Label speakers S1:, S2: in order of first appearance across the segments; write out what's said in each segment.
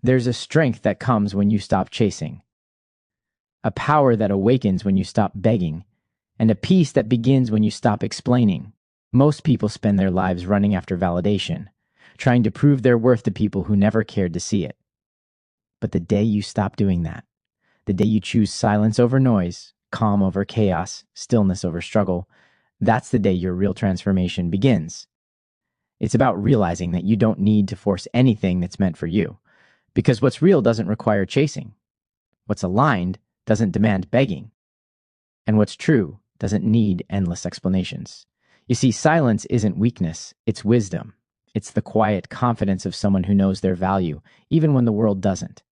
S1: There's a strength that comes when you stop chasing, a power that awakens when you stop begging, and a peace that begins when you stop explaining. Most people spend their lives running after validation, trying to prove their worth to people who never cared to see it. But the day you stop doing that, the day you choose silence over noise, calm over chaos, stillness over struggle, that's the day your real transformation begins. It's about realizing that you don't need to force anything that's meant for you, because what's real doesn't require chasing. What's aligned doesn't demand begging. And what's true doesn't need endless explanations. You see, silence isn't weakness, it's wisdom. It's the quiet confidence of someone who knows their value, even when the world doesn't.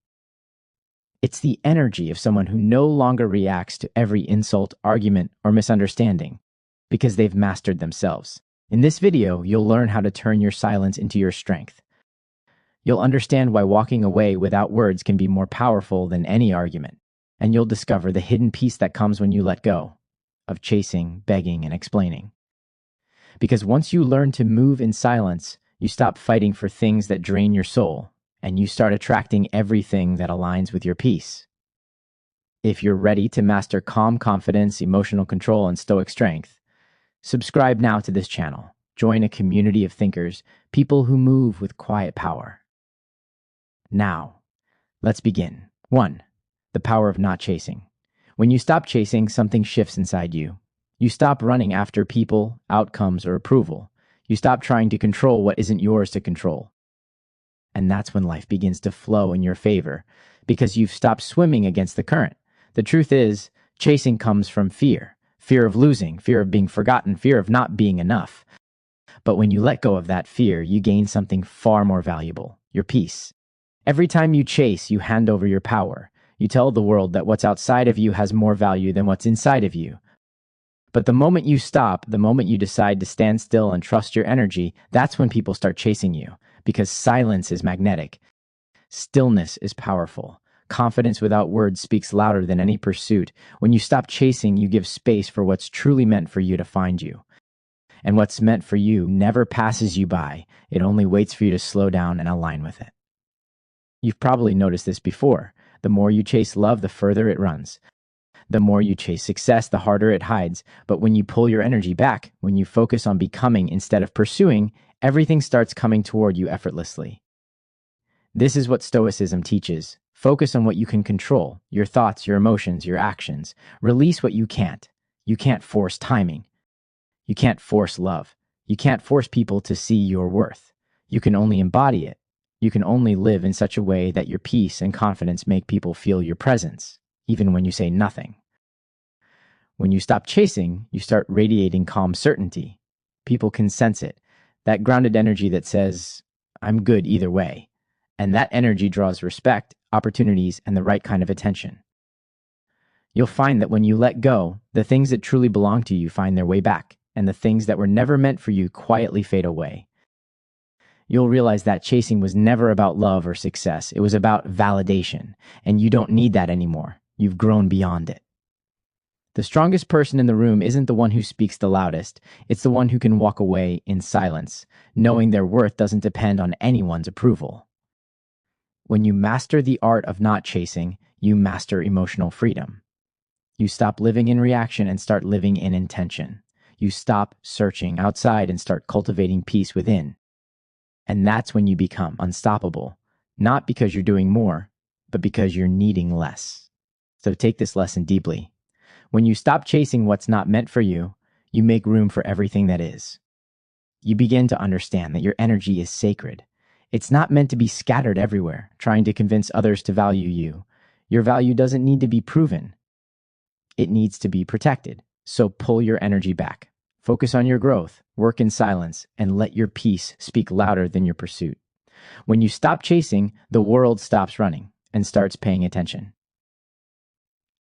S1: It's the energy of someone who no longer reacts to every insult, argument, or misunderstanding, because they've mastered themselves. In this video, you'll learn how to turn your silence into your strength. You'll understand why walking away without words can be more powerful than any argument, and you'll discover the hidden peace that comes when you let go of chasing, begging, and explaining. Because once you learn to move in silence, you stop fighting for things that drain your soul, and you start attracting everything that aligns with your peace. If you're ready to master calm confidence, emotional control, and stoic strength, subscribe now to this channel. Join a community of thinkers, people who move with quiet power. Now, let's begin. 1. The power of not chasing. When you stop chasing, something shifts inside you. You stop running after people, outcomes, or approval. You stop trying to control what isn't yours to control. And that's when life begins to flow in your favor, because you've stopped swimming against the current. The truth is, chasing comes from fear. Fear of losing, fear of being forgotten, fear of not being enough. But when you let go of that fear, you gain something far more valuable, your peace. Every time you chase, you hand over your power. You tell the world that what's outside of you has more value than what's inside of you. But the moment you stop, the moment you decide to stand still and trust your energy, that's when people start chasing you, because silence is magnetic. Stillness is powerful. Confidence without words speaks louder than any pursuit. When you stop chasing, you give space for what's truly meant for you to find you. And what's meant for you never passes you by. It only waits for you to slow down and align with it. You've probably noticed this before. The more you chase love, the further it runs. The more you chase success, the harder it hides. But when you pull your energy back, when you focus on becoming instead of pursuing, everything starts coming toward you effortlessly. This is what Stoicism teaches. Focus on what you can control, your thoughts, your emotions, your actions. Release what you can't. You can't force timing. You can't force love. You can't force people to see your worth. You can only embody it. You can only live in such a way that your peace and confidence make people feel your presence, even when you say nothing. When you stop chasing, you start radiating calm certainty. People can sense it, that grounded energy that says, I'm good either way. And that energy draws respect, opportunities, and the right kind of attention. You'll find that when you let go, the things that truly belong to you find their way back, and the things that were never meant for you quietly fade away. You'll realize that chasing was never about love or success. It was about validation, and you don't need that anymore. You've grown beyond it. The strongest person in the room isn't the one who speaks the loudest. It's the one who can walk away in silence, knowing their worth doesn't depend on anyone's approval. When you master the art of not chasing, you master emotional freedom. You stop living in reaction and start living in intention. You stop searching outside and start cultivating peace within. And that's when you become unstoppable, not because you're doing more, but because you're needing less. So take this lesson deeply. When you stop chasing what's not meant for you, you make room for everything that is. You begin to understand that your energy is sacred. It's not meant to be scattered everywhere, trying to convince others to value you. Your value doesn't need to be proven. It needs to be protected. So pull your energy back. Focus on your growth, work in silence, and let your peace speak louder than your pursuit. When you stop chasing, the world stops running and starts paying attention.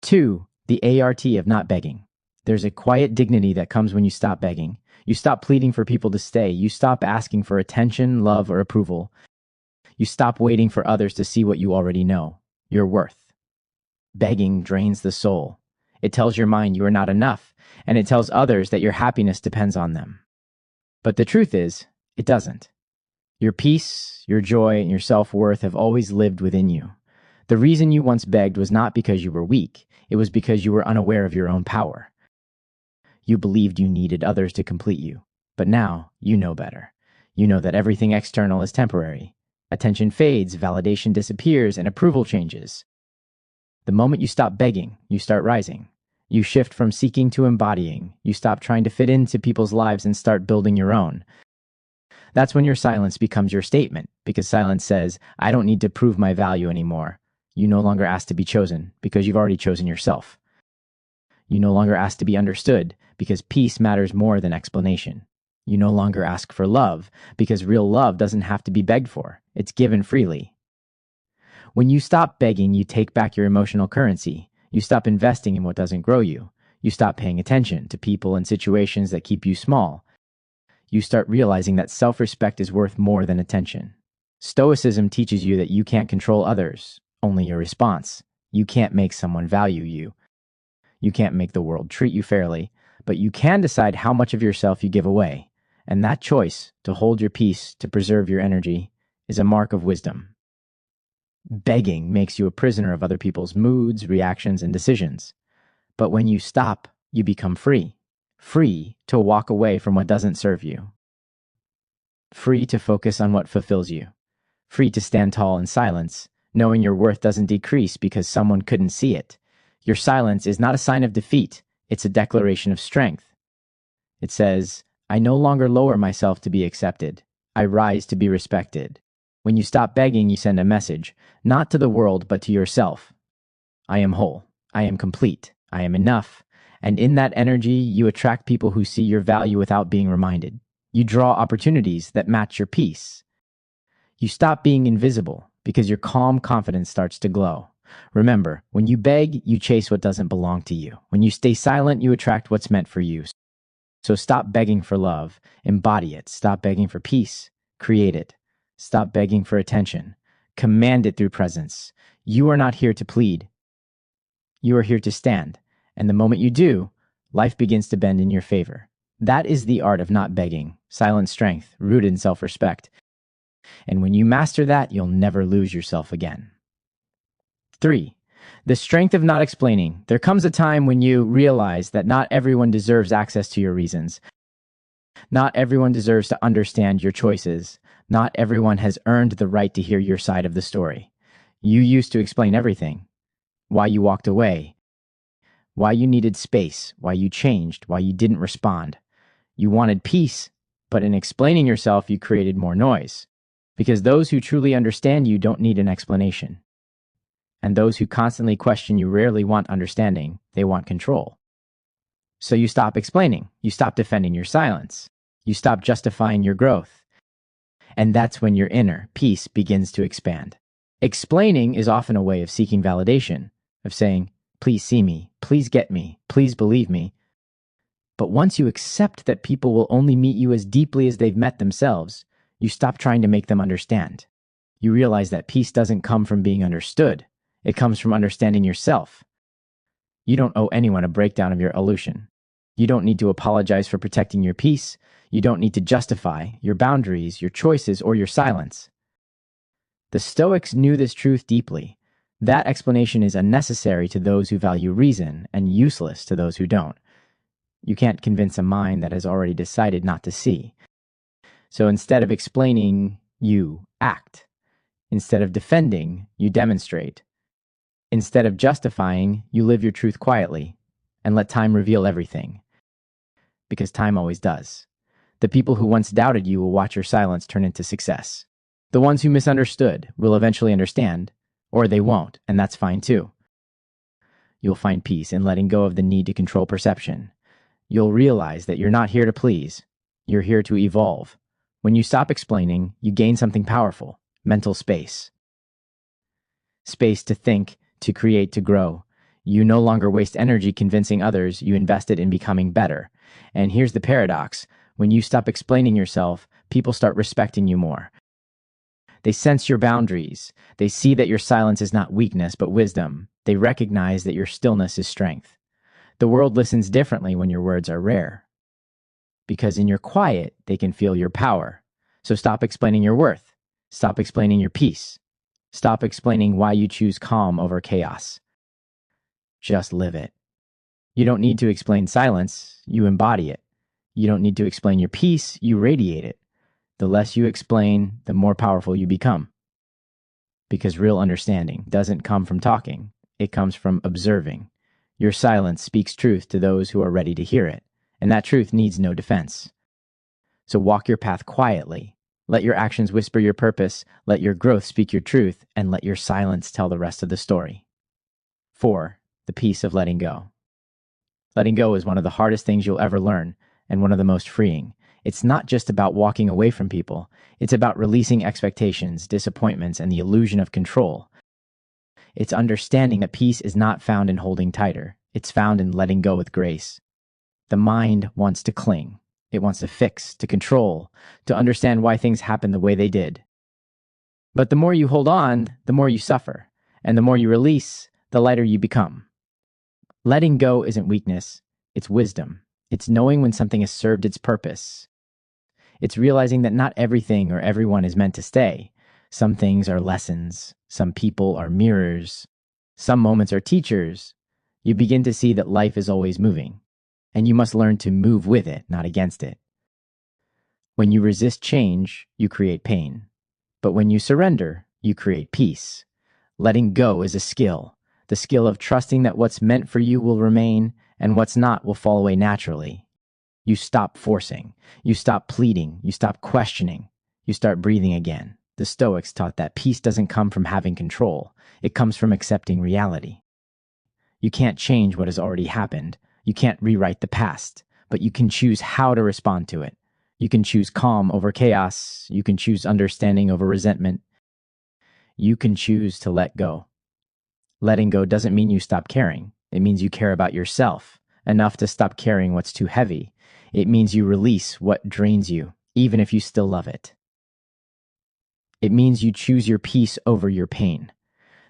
S1: 2. The ART of not begging. There's a quiet dignity that comes when you stop begging. You stop pleading for people to stay. You stop asking for attention, love, or approval. You stop waiting for others to see what you already know, your worth. Begging drains the soul. It tells your mind you are not enough, and it tells others that your happiness depends on them. But the truth is, it doesn't. Your peace, your joy, and your self-worth have always lived within you. The reason you once begged was not because you were weak. It was because you were unaware of your own power. You believed you needed others to complete you. But now, you know better. You know that everything external is temporary. Attention fades, validation disappears, and approval changes. The moment you stop begging, you start rising. You shift from seeking to embodying. You stop trying to fit into people's lives and start building your own. That's when your silence becomes your statement, because silence says, I don't need to prove my value anymore. You no longer ask to be chosen, because you've already chosen yourself. You no longer ask to be understood, because peace matters more than explanation. You no longer ask for love, because real love doesn't have to be begged for. It's given freely. When you stop begging, you take back your emotional currency. You stop investing in what doesn't grow you. You stop paying attention to people and situations that keep you small. You start realizing that self-respect is worth more than attention. Stoicism teaches you that you can't control others, only your response. You can't make someone value you. You can't make the world treat you fairly, but you can decide how much of yourself you give away. And that choice, to hold your peace, to preserve your energy, is a mark of wisdom. Begging makes you a prisoner of other people's moods, reactions, and decisions. But when you stop, you become free. Free to walk away from what doesn't serve you. Free to focus on what fulfills you. Free to stand tall in silence, knowing your worth doesn't decrease because someone couldn't see it. Your silence is not a sign of defeat. It's a declaration of strength. It says, I no longer lower myself to be accepted. I rise to be respected. When you stop begging, you send a message, not to the world, but to yourself. I am whole. I am complete. I am enough. And in that energy, you attract people who see your value without being reminded. You draw opportunities that match your peace. You stop being invisible because your calm confidence starts to glow. Remember, when you beg, you chase what doesn't belong to you. When you stay silent, you attract what's meant for you. So stop begging for love. Embody it. Stop begging for peace. Create it. Stop begging for attention. Command it through presence. You are not here to plead. You are here to stand. And the moment you do, life begins to bend in your favor. That is the art of not begging. Silent strength, rooted in self-respect. And when you master that, you'll never lose yourself again. 3. The strength of not explaining. There comes a time when you realize that not everyone deserves access to your reasons. Not everyone deserves to understand your choices. Not everyone has earned the right to hear your side of the story. You used to explain everything. Why you walked away. Why you needed space. Why you changed. Why you didn't respond. You wanted peace, but in explaining yourself, you created more noise. Because those who truly understand you don't need an explanation. And those who constantly question you rarely want understanding. They want control. So you stop explaining. You stop defending your silence. You stop justifying your growth. And that's when your inner peace begins to expand. Explaining is often a way of seeking validation, of saying, please see me, please get me, please believe me. But once you accept that people will only meet you as deeply as they've met themselves, you stop trying to make them understand. You realize that peace doesn't come from being understood. It comes from understanding yourself. You don't owe anyone a breakdown of your illusion. You don't need to apologize for protecting your peace. You don't need to justify your boundaries, your choices, or your silence. The Stoics knew this truth deeply. That explanation is unnecessary to those who value reason and useless to those who don't. You can't convince a mind that has already decided not to see. So instead of explaining, you act. Instead of defending, you demonstrate. Instead of justifying, you live your truth quietly and let time reveal everything. Because time always does. The people who once doubted you will watch your silence turn into success. The ones who misunderstood will eventually understand, or they won't, and that's fine too. You'll find peace in letting go of the need to control perception. You'll realize that you're not here to please. You're here to evolve. When you stop explaining, you gain something powerful, mental space. Space to think, to create, to grow. You no longer waste energy convincing others, you invest it in becoming better. And here's the paradox. When you stop explaining yourself, people start respecting you more. They sense your boundaries. They see that your silence is not weakness, but wisdom. They recognize that your stillness is strength. The world listens differently when your words are rare. Because in your quiet, they can feel your power. So stop explaining your worth. Stop explaining your peace. Stop explaining why you choose calm over chaos. Just live it. You don't need to explain silence, you embody it. You don't need to explain your peace, you radiate it. The less you explain, the more powerful you become. Because real understanding doesn't come from talking, it comes from observing. Your silence speaks truth to those who are ready to hear it, and that truth needs no defense. So walk your path quietly. Let your actions whisper your purpose, let your growth speak your truth, and let your silence tell the rest of the story. 4. The peace of letting go. Letting go is one of the hardest things you'll ever learn, and one of the most freeing. It's not just about walking away from people. It's about releasing expectations, disappointments, and the illusion of control. It's understanding that peace is not found in holding tighter. It's found in letting go with grace. The mind wants to cling. It wants to fix, to control, to understand why things happen the way they did. But the more you hold on, the more you suffer. And the more you release, the lighter you become. Letting go isn't weakness. It's wisdom. It's knowing when something has served its purpose. It's realizing that not everything or everyone is meant to stay. Some things are lessons. Some people are mirrors. Some moments are teachers. You begin to see that life is always moving, and you must learn to move with it, not against it. When you resist change, you create pain. But when you surrender, you create peace. Letting go is a skill, the skill of trusting that what's meant for you will remain, and what's not will fall away naturally. You stop forcing. You stop pleading. You stop questioning. You start breathing again. The Stoics taught that peace doesn't come from having control. It comes from accepting reality. You can't change what has already happened. You can't rewrite the past, but you can choose how to respond to it. You can choose calm over chaos. You can choose understanding over resentment. You can choose to let go. Letting go doesn't mean you stop caring. It means you care about yourself enough to stop carrying what's too heavy. It means you release what drains you, even if you still love it. It means you choose your peace over your pain.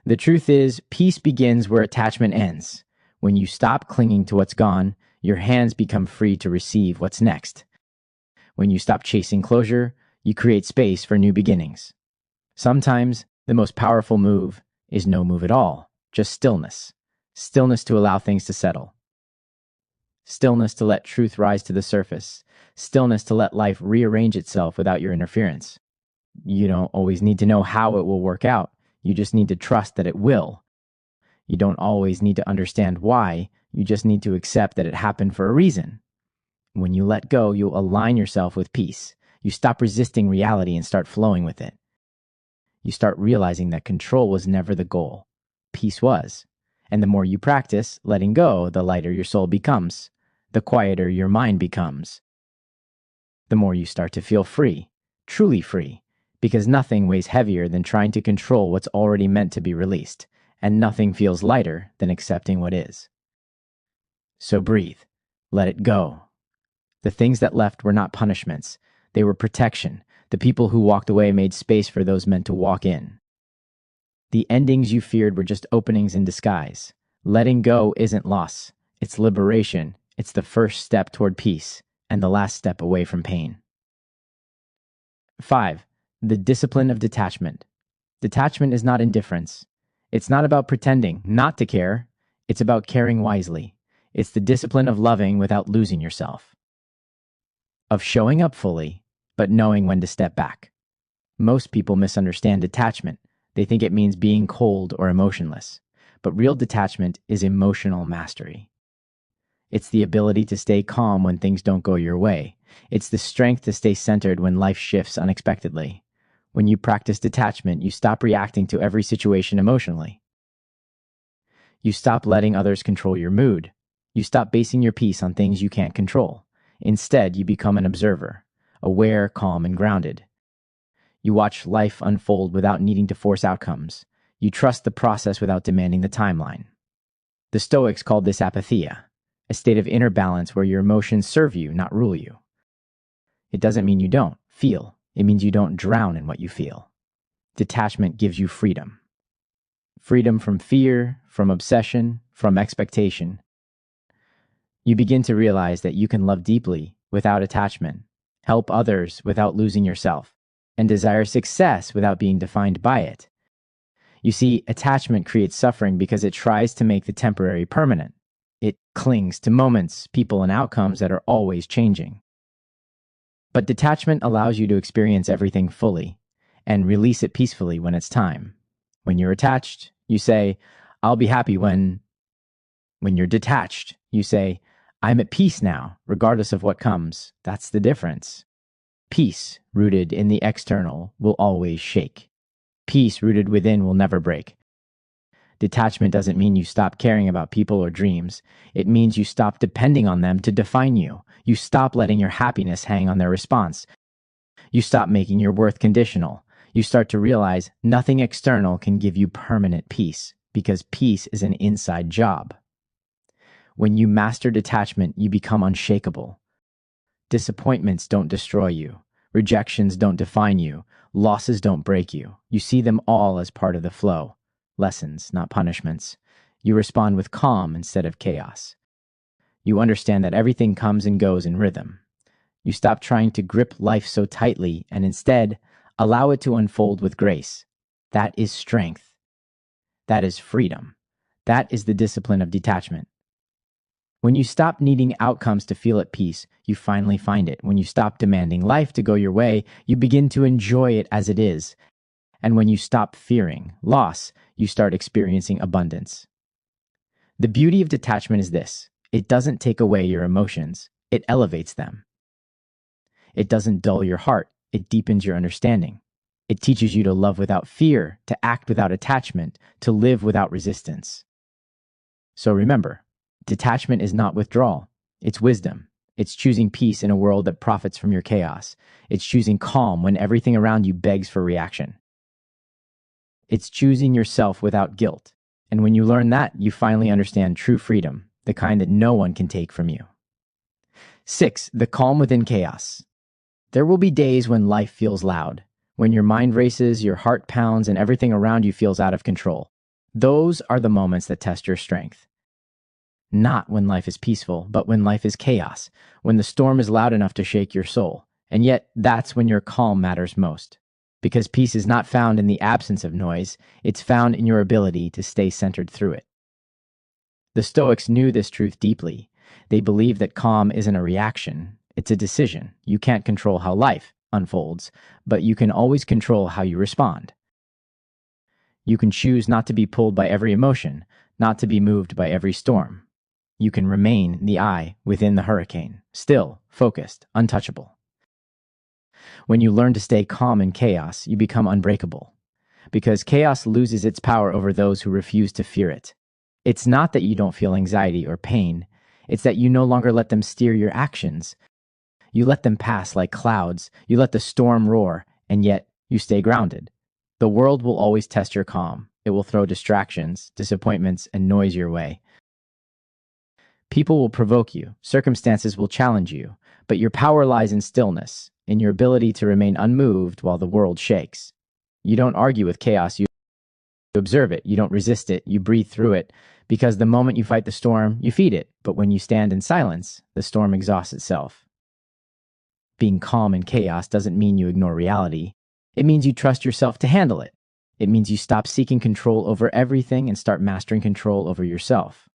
S1: The truth is, peace begins where attachment ends. When you stop clinging to what's gone, your hands become free to receive what's next. When you stop chasing closure, you create space for new beginnings. Sometimes, the most powerful move is no move at all, just stillness. Stillness to allow things to settle. Stillness to let truth rise to the surface. Stillness to let life rearrange itself without your interference. You don't always need to know how it will work out. You just need to trust that it will. You don't always need to understand why. You just need to accept that it happened for a reason. When you let go, you'll align yourself with peace. You stop resisting reality and start flowing with it. You start realizing that control was never the goal. Peace was. And the more you practice letting go, the lighter your soul becomes. The quieter your mind becomes. The more you start to feel free, truly free, because nothing weighs heavier than trying to control what's already meant to be released, and nothing feels lighter than accepting what is. So breathe. Let it go. The things that left were not punishments. They were protection. The people who walked away made space for those meant to walk in. The endings you feared were just openings in disguise. Letting go isn't loss. It's liberation. It's the first step toward peace, and the last step away from pain. 5. The discipline of detachment. Detachment is not indifference. It's not about pretending not to care. It's about caring wisely. It's the discipline of loving without losing yourself. Of showing up fully, but knowing when to step back. Most people misunderstand detachment. They think it means being cold or emotionless. But real detachment is emotional mastery. It's the ability to stay calm when things don't go your way. It's the strength to stay centered when life shifts unexpectedly. When you practice detachment, you stop reacting to every situation emotionally. You stop letting others control your mood. You stop basing your peace on things you can't control. Instead, you become an observer, aware, calm, and grounded. You watch life unfold without needing to force outcomes. You trust the process without demanding the timeline. The Stoics called this apatheia, a state of inner balance where your emotions serve you, not rule you. It doesn't mean you don't feel. It means you don't drown in what you feel. Detachment gives you freedom. Freedom from fear, from obsession, from expectation. You begin to realize that you can love deeply without attachment, help others without losing yourself, and desire success without being defined by it. You see, attachment creates suffering because it tries to make the temporary permanent. It clings to moments, people, and outcomes that are always changing. But detachment allows you to experience everything fully and release it peacefully when it's time. When you're attached, you say, I'll be happy when. When you're detached, you say, I'm at peace now, regardless of what comes. That's the difference. Peace, rooted in the external, will always shake. Peace, rooted within, will never break. Detachment doesn't mean you stop caring about people or dreams. It means you stop depending on them to define you. You stop letting your happiness hang on their response. You stop making your worth conditional. You start to realize nothing external can give you permanent peace, because peace is an inside job. When you master detachment, you become unshakable. Disappointments don't destroy you. Rejections don't define you. Losses don't break you. You see them all as part of the flow. Lessons, not punishments. You respond with calm instead of chaos. You understand that everything comes and goes in rhythm. You stop trying to grip life so tightly and instead allow it to unfold with grace. That is strength. That is freedom. That is the discipline of detachment. When you stop needing outcomes to feel at peace, you finally find it. When you stop demanding life to go your way, you begin to enjoy it as it is. And when you stop fearing loss, you start experiencing abundance. The beauty of detachment is this: it doesn't take away your emotions, it elevates them. It doesn't dull your heart, it deepens your understanding. It teaches you to love without fear, to act without attachment, to live without resistance. So remember, detachment is not withdrawal, it's wisdom. It's choosing peace in a world that profits from your chaos. It's choosing calm when everything around you begs for reaction. It's choosing yourself without guilt. And when you learn that, you finally understand true freedom, the kind that no one can take from you. 6. The calm within chaos. There will be days when life feels loud, when your mind races, your heart pounds, and everything around you feels out of control. Those are the moments that test your strength. Not when life is peaceful, but when life is chaos, when the storm is loud enough to shake your soul. And yet, that's when your calm matters most. Because peace is not found in the absence of noise, it's found in your ability to stay centered through it. The Stoics knew this truth deeply. They believed that calm isn't a reaction, it's a decision. You can't control how life unfolds, but you can always control how you respond. You can choose not to be pulled by every emotion, not to be moved by every storm. You can remain the eye within the hurricane, still, focused, untouchable. When you learn to stay calm in chaos, you become unbreakable. Because chaos loses its power over those who refuse to fear it. It's not that you don't feel anxiety or pain. It's that you no longer let them steer your actions. You let them pass like clouds. You let the storm roar, and yet you stay grounded. The world will always test your calm. It will throw distractions, disappointments, and noise your way. People will provoke you. Circumstances will challenge you. But your power lies in stillness, in your ability to remain unmoved while the world shakes. You don't argue with chaos, you observe it. You don't resist it, you breathe through it. Because the moment you fight the storm, you feed it. But when you stand in silence, the storm exhausts itself. Being calm in chaos doesn't mean you ignore reality. It means you trust yourself to handle it. It means you stop seeking control over everything and start mastering control over yourself.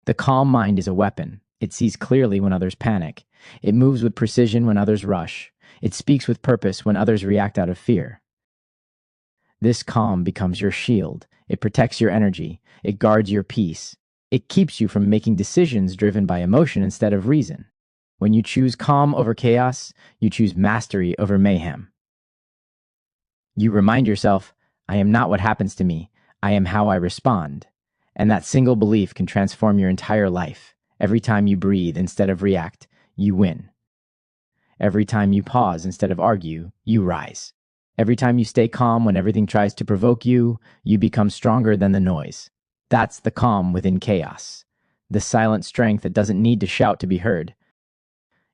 S1: The calm mind is a weapon. It sees clearly when others panic. It moves with precision when others rush. It speaks with purpose when others react out of fear. This calm becomes your shield. It protects your energy. It guards your peace. It keeps you from making decisions driven by emotion instead of reason. When you choose calm over chaos, you choose mastery over mayhem. You remind yourself, I am not what happens to me. I am how I respond. And that single belief can transform your entire life. Every time you breathe instead of react, you win. Every time you pause instead of argue, you rise. Every time you stay calm when everything tries to provoke you, you become stronger than the noise. That's the calm within chaos. The silent strength that doesn't need to shout to be heard.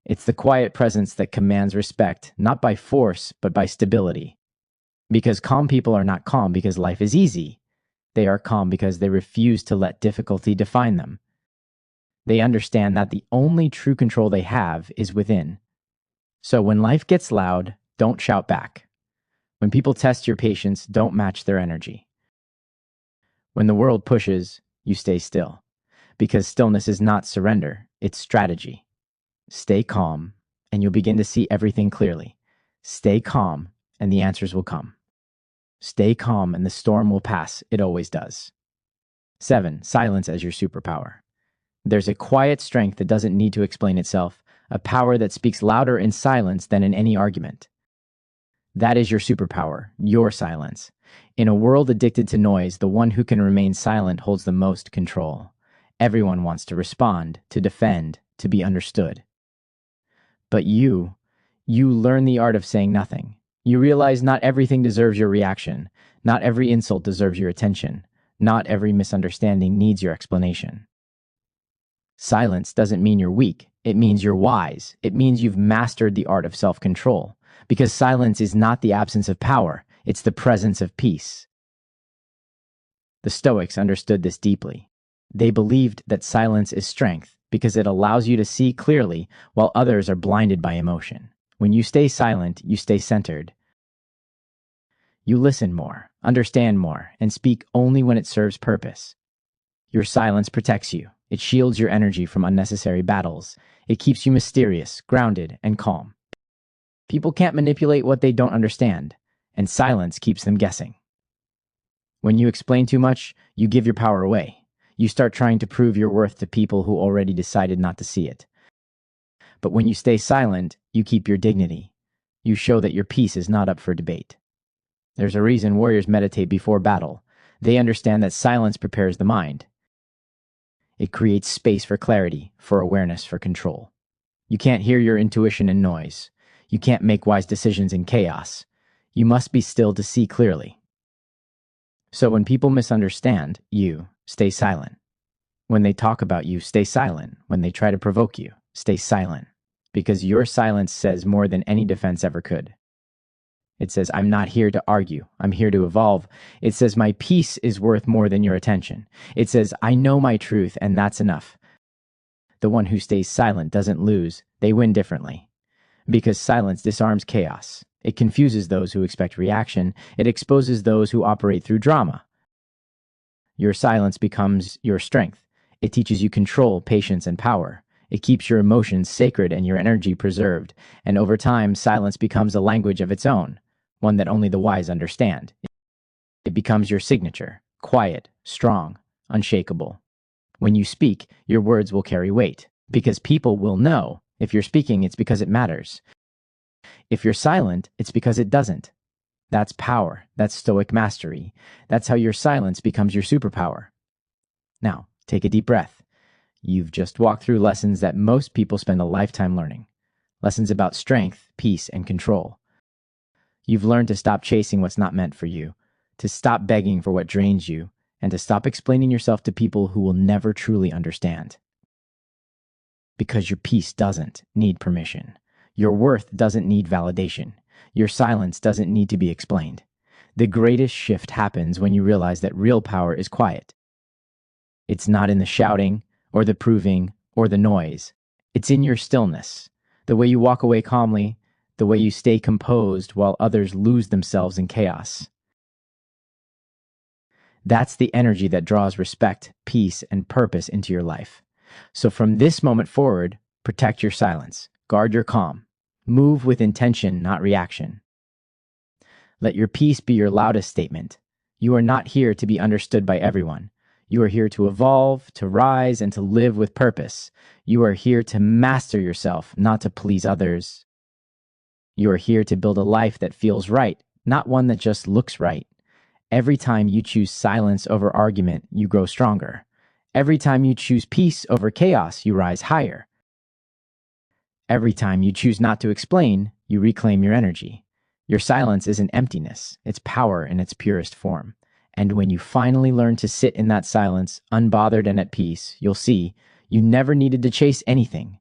S1: It's the quiet presence that commands respect, not by force, but by stability. Because calm people are not calm because life is easy. They are calm because they refuse to let difficulty define them. They understand that the only true control they have is within. So when life gets loud, Don't shout back. When people test your patience, don't match their energy. When the world pushes, you stay still. Because stillness is not surrender, it's strategy. Stay calm, and you'll begin to see everything clearly. Stay calm, and the answers will come. Stay calm, and the storm will pass. It always does. 7. Silence as your superpower. There's a quiet strength that doesn't need to explain itself, a power that speaks louder in silence than in any argument. That is your superpower, your silence. In a world addicted to noise, the one who can remain silent holds the most control. Everyone wants to respond, to defend, to be understood. But you learn the art of saying nothing. You realize not everything deserves your reaction. Not every insult deserves your attention. Not every misunderstanding needs your explanation. Silence doesn't mean you're weak. It means you're wise. It means you've mastered the art of self-control. Because silence is not the absence of power. It's the presence of peace. The Stoics understood this deeply. They believed that silence is strength because it allows you to see clearly while others are blinded by emotion. When you stay silent, you stay centered. You listen more, understand more, and speak only when it serves purpose. Your silence protects you. It shields your energy from unnecessary battles. It keeps you mysterious, grounded, and calm. People can't manipulate what they don't understand, and silence keeps them guessing. When you explain too much, you give your power away. You start trying to prove your worth to people who already decided not to see it. But when you stay silent, you keep your dignity. You show that your peace is not up for debate. There's a reason warriors meditate before battle. They understand that silence prepares the mind. It creates space for clarity, for awareness, for control. You can't hear your intuition in noise. You can't make wise decisions in chaos. You must be still to see clearly. So when people misunderstand you, stay silent. When they talk about you, stay silent. When they try to provoke you, stay silent. Because your silence says more than any defense ever could. It says, I'm not here to argue. I'm here to evolve. It says, my peace is worth more than your attention. It says, I know my truth, and that's enough. The one who stays silent doesn't lose. They win differently. Because silence disarms chaos. It confuses those who expect reaction. It exposes those who operate through drama. Your silence becomes your strength. It teaches you control, patience, and power. It keeps your emotions sacred and your energy preserved. And over time, silence becomes a language of its own, one that only the wise understand. It becomes your signature, quiet, strong, unshakable. When you speak, your words will carry weight, because people will know. If you're speaking, it's because it matters. If you're silent, it's because it doesn't. That's power. That's Stoic mastery. That's how your silence becomes your superpower. Now, take a deep breath. You've just walked through lessons that most people spend a lifetime learning. Lessons about strength, peace, and control. You've learned to stop chasing what's not meant for you, to stop begging for what drains you, and to stop explaining yourself to people who will never truly understand. Because your peace doesn't need permission. Your worth doesn't need validation. Your silence doesn't need to be explained. The greatest shift happens when you realize that real power is quiet. It's not in the shouting, or the proving, or the noise. It's in your stillness, the way you walk away calmly, the way you stay composed while others lose themselves in chaos. That's the energy that draws respect, peace, and purpose into your life. So from this moment forward, protect your silence, guard your calm, move with intention, not reaction. Let your peace be your loudest statement. You are not here to be understood by everyone. You are here to evolve, to rise, and to live with purpose. You are here to master yourself, not to please others. You are here to build a life that feels right, not one that just looks right. Every time you choose silence over argument, you grow stronger. Every time you choose peace over chaos, you rise higher. Every time you choose not to explain, you reclaim your energy. Your silence isn't emptiness, it's power in its purest form. And when you finally learn to sit in that silence, unbothered and at peace, you'll see you never needed to chase anything.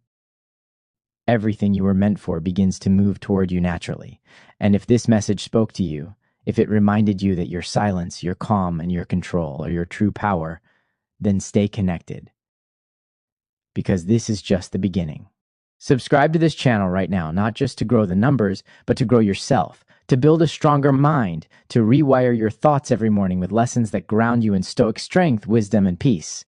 S1: Everything you were meant for begins to move toward you naturally. And if this message spoke to you, if it reminded you that your silence, your calm, and your control are your true power, then stay connected. Because this is just the beginning. Subscribe to this channel right now, not just to grow the numbers, but to grow yourself, to build a stronger mind, to rewire your thoughts every morning with lessons that ground you in Stoic strength, wisdom, and peace.